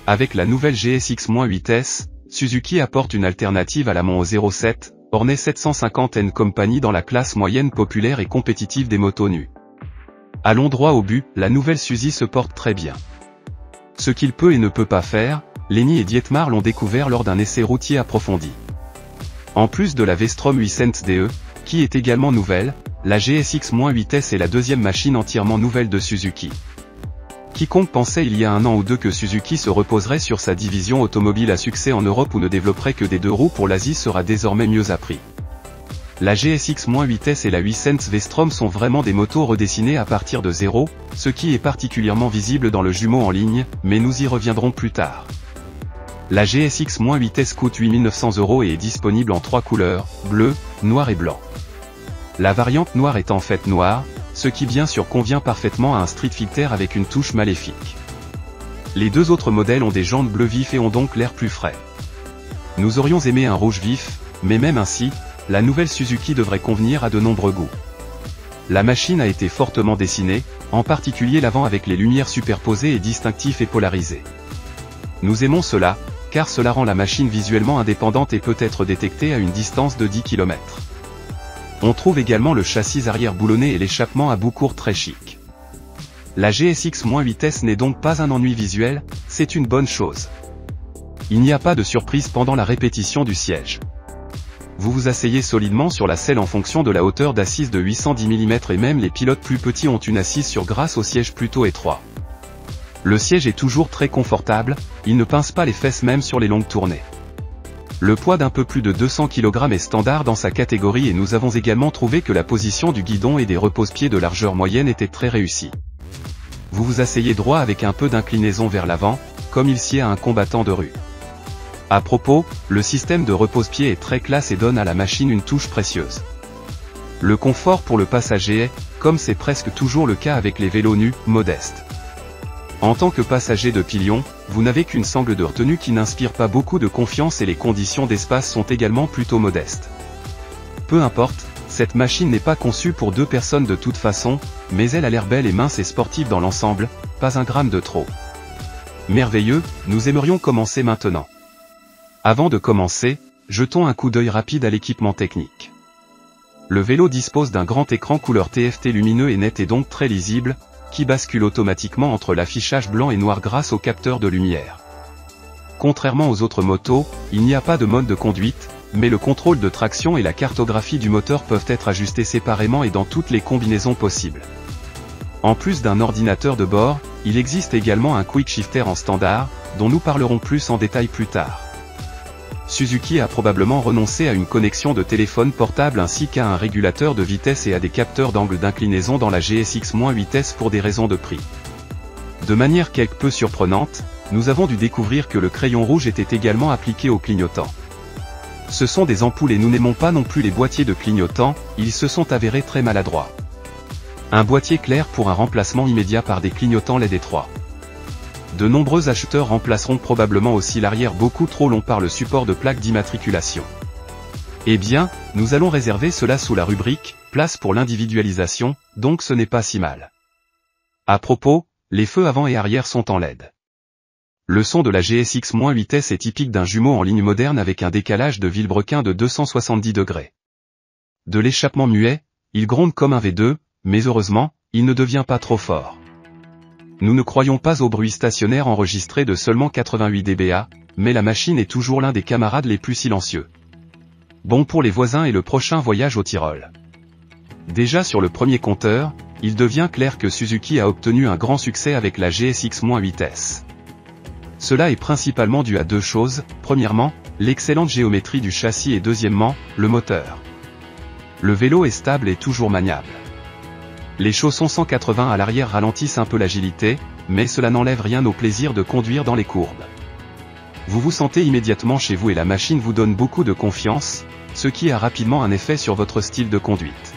Avec la nouvelle GSX-8S, Suzuki apporte une alternative à la Mon 07, Hornet 750 & Company dans la classe moyenne populaire et compétitive des motos nues. Allons droit au but, la nouvelle Suzy se porte très bien. Ce qu'il peut et ne peut pas faire, Lenny et Dietmar l'ont découvert lors d'un essai routier approfondi. En plus de la V-Strom 800 DE, qui est également nouvelle, la GSX-8S est la deuxième machine entièrement nouvelle de Suzuki. Quiconque pensait il y a 1 an ou 2 que Suzuki se reposerait sur sa division automobile à succès en Europe ou ne développerait que des 2 roues pour l'Asie sera désormais mieux appris. La GSX-8S et la 800 V-Strom sont vraiment des motos redessinées à partir de zéro, ce qui est particulièrement visible dans le jumeau en ligne, mais nous y reviendrons plus tard. La GSX-8S coûte 8 900 € et est disponible en 3 couleurs, bleu, noir et blanc. La variante noire est en fait noire, ce qui bien sûr convient parfaitement à un street fighter avec une touche maléfique. Les 2 autres modèles ont des jantes bleu vif et ont donc l'air plus frais. Nous aurions aimé un rouge vif, mais même ainsi, la nouvelle Suzuki devrait convenir à de nombreux goûts. La machine a été fortement dessinée, en particulier l'avant avec les lumières superposées et distinctifs et polarisés. Nous aimons cela, car cela rend la machine visuellement indépendante et peut être détectée à une distance de 10 km. On trouve également le châssis arrière boulonné et l'échappement à bout court très chic. La GSX-8S n'est donc pas un ennui visuel, c'est une bonne chose. Il n'y a pas de surprise pendant la répétition du siège. Vous vous asseyez solidement sur la selle en fonction de la hauteur d'assise de 810 mm et même les pilotes plus petits ont une assise sur grâce au siège plutôt étroit. Le siège est toujours très confortable, il ne pince pas les fesses même sur les longues tournées. Le poids d'un peu plus de 200 kg est standard dans sa catégorie et nous avons également trouvé que la position du guidon et des repose-pieds de largeur moyenne était très réussie. Vous vous asseyez droit avec un peu d'inclinaison vers l'avant, comme il sied à un combattant de rue. À propos, le système de repose-pieds est très classe et donne à la machine une touche précieuse. Le confort pour le passager est, comme c'est presque toujours le cas avec les vélos nus, modeste. En tant que passager de pilion, vous n'avez qu'une sangle de retenue qui n'inspire pas beaucoup de confiance et les conditions d'espace sont également plutôt modestes. Peu importe, cette machine n'est pas conçue pour 2 personnes de toute façon, mais elle a l'air belle et mince et sportive dans l'ensemble, pas un gramme de trop. Merveilleux, nous aimerions commencer maintenant. Avant de commencer, jetons un coup d'œil rapide à l'équipement technique. Le vélo dispose d'un grand écran couleur TFT lumineux et net et donc très lisible, qui bascule automatiquement entre l'affichage blanc et noir grâce au capteur de lumière. Contrairement aux autres motos, il n'y a pas de mode de conduite, mais le contrôle de traction et la cartographie du moteur peuvent être ajustés séparément et dans toutes les combinaisons possibles. En plus d'un ordinateur de bord, il existe également un quick shifter en standard, dont nous parlerons plus en détail plus tard. Suzuki a probablement renoncé à une connexion de téléphone portable ainsi qu'à un régulateur de vitesse et à des capteurs d'angle d'inclinaison dans la GSX-8S pour des raisons de prix. De manière quelque peu surprenante, nous avons dû découvrir que le crayon rouge était également appliqué aux clignotants. Ce sont des ampoules et nous n'aimons pas non plus les boîtiers de clignotants, ils se sont avérés très maladroits. Un boîtier clair pour un remplacement immédiat par des clignotants LED étroits. De nombreux acheteurs remplaceront probablement aussi l'arrière beaucoup trop long par le support de plaque d'immatriculation. Eh bien, nous allons réserver cela sous la rubrique « Place pour l'individualisation », donc ce n'est pas si mal. À propos, les feux avant et arrière sont en LED. Le son de la GSX-8S est typique d'un jumeau en ligne moderne avec un décalage de vilebrequin de 270 degrés. De l'échappement muet, il gronde comme un V2, mais heureusement, il ne devient pas trop fort. nous ne croyons pas au bruit stationnaire enregistré de seulement 88 dBA, mais la machine est toujours l'un des camarades les plus silencieux. Bon pour les voisins et le prochain voyage au Tyrol. Déjà sur le premier compteur, il devient clair que Suzuki a obtenu un grand succès avec la GSX-8S. Cela est principalement dû à deux choses, premièrement, l'excellente géométrie du châssis et deuxièmement, le moteur. Le vélo est stable et toujours maniable. Les chaussons 180 à l'arrière ralentissent un peu l'agilité, mais cela n'enlève rien au plaisir de conduire dans les courbes. Vous vous sentez immédiatement chez vous et la machine vous donne beaucoup de confiance, ce qui a rapidement un effet sur votre style de conduite.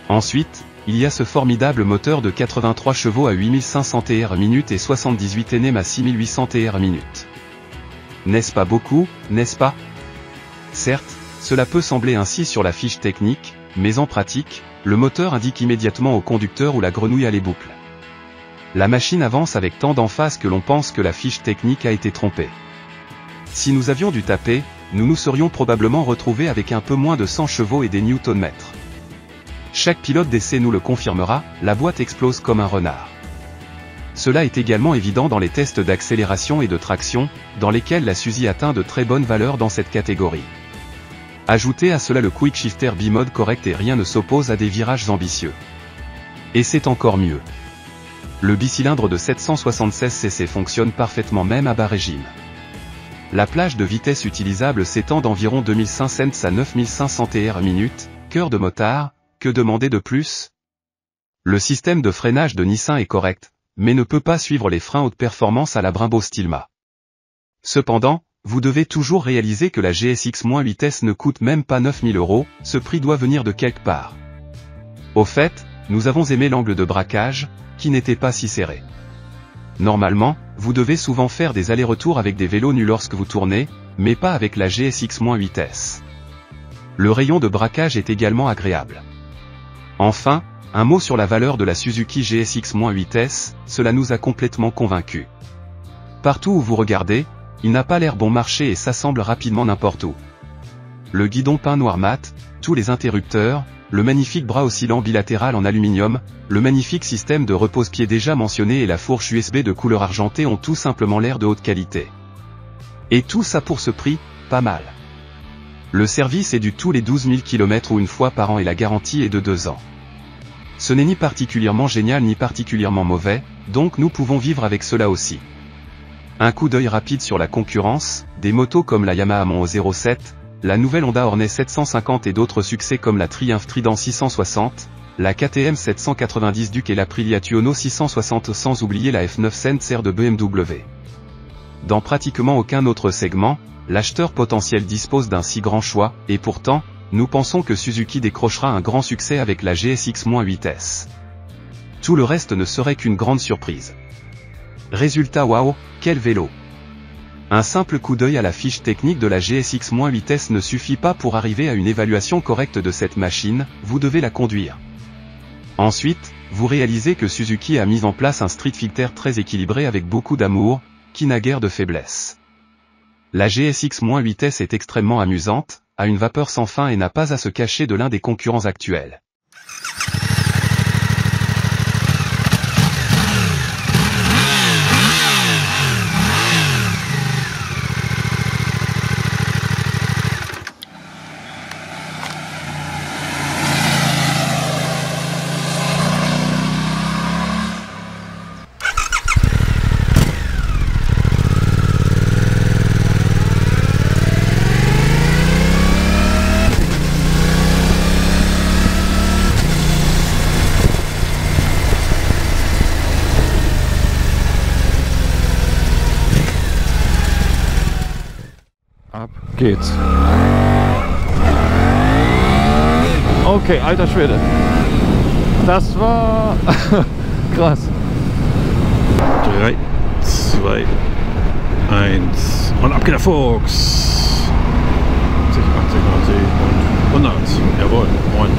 Ensuite, il y a ce formidable moteur de 83 chevaux à 8500 Tr/min et 78 Nm à 6800 Tr/min. N'est-ce pas beaucoup, n'est-ce pas? Certes, cela peut sembler ainsi sur la fiche technique, mais en pratique, le moteur indique immédiatement au conducteur où la grenouille a les boucles. La machine avance avec tant d'emphase que l'on pense que la fiche technique a été trompée. Si nous avions dû taper, nous nous serions probablement retrouvés avec un peu moins de 100 chevaux et des newton-mètres. Chaque pilote d'essai nous le confirmera, la boîte explose comme un renard. Cela est également évident dans les tests d'accélération et de traction, dans lesquels la Suzy atteint de très bonnes valeurs dans cette catégorie. Ajoutez à cela le quick shifter bimode correct et rien ne s'oppose à des virages ambitieux. Et c'est encore mieux. Le bicylindre de 776 cc fonctionne parfaitement même à bas régime. La plage de vitesse utilisable s'étend d'environ 2500 à 9500 Tr/min, cœur de motard, que demander de plus? Le système de freinage de Nissan est correct, mais ne peut pas suivre les freins haute performance à la Brembo Stilma. Cependant, vous devez toujours réaliser que la GSX-8S ne coûte même pas 9000 €, ce prix doit venir de quelque part. Au fait, nous avons aimé l'angle de braquage, qui n'était pas si serré. Normalement, vous devez souvent faire des allers-retours avec des vélos nus lorsque vous tournez, mais pas avec la GSX-8S. Le rayon de braquage est également agréable. Enfin, un mot sur la valeur de la Suzuki GSX-8S, cela nous a complètement convaincus. Partout où vous regardez, il n'a pas l'air bon marché et s'assemble rapidement n'importe où. Le guidon peint noir mat, tous les interrupteurs, le magnifique bras oscillant bilatéral en aluminium, le magnifique système de repose-pied déjà mentionné et la fourche USB de couleur argentée ont tout simplement l'air de haute qualité. Et tout ça pour ce prix, pas mal. Le service est du tous les 12 000 km ou une fois par an et la garantie est de 2 ans. Ce n'est ni particulièrement génial ni particulièrement mauvais, donc nous pouvons vivre avec cela aussi. Un coup d'œil rapide sur la concurrence, des motos comme la Yamaha Mon'o 07, la nouvelle Honda Hornet 750 et d'autres succès comme la Triumph Trident 660, la KTM 790 Duke et l'Aprilia Tuono 660 sans oublier la F9 Sensor de BMW. Dans pratiquement aucun autre segment, l'acheteur potentiel dispose d'un si grand choix, et pourtant, nous pensons que Suzuki décrochera un grand succès avec la GSX-8S. Tout le reste ne serait qu'une grande surprise. Résultat waouh, quel vélo! Un simple coup d'œil à la fiche technique de la GSX-8S ne suffit pas pour arriver à une évaluation correcte de cette machine, vous devez la conduire. Ensuite, vous réalisez que Suzuki a mis en place un street fighter très équilibré avec beaucoup d'amour, qui n'a guère de faiblesse. La GSX-8S est extrêmement amusante, a une vapeur sans fin et n'a pas à se cacher de l'un des concurrents actuels. Ab geht's. Okay, alter Schwede. Das war krass. 3, 2, 1 und ab geht der Fuchs. 80, 80, 90 und 100. Jawohl, moin.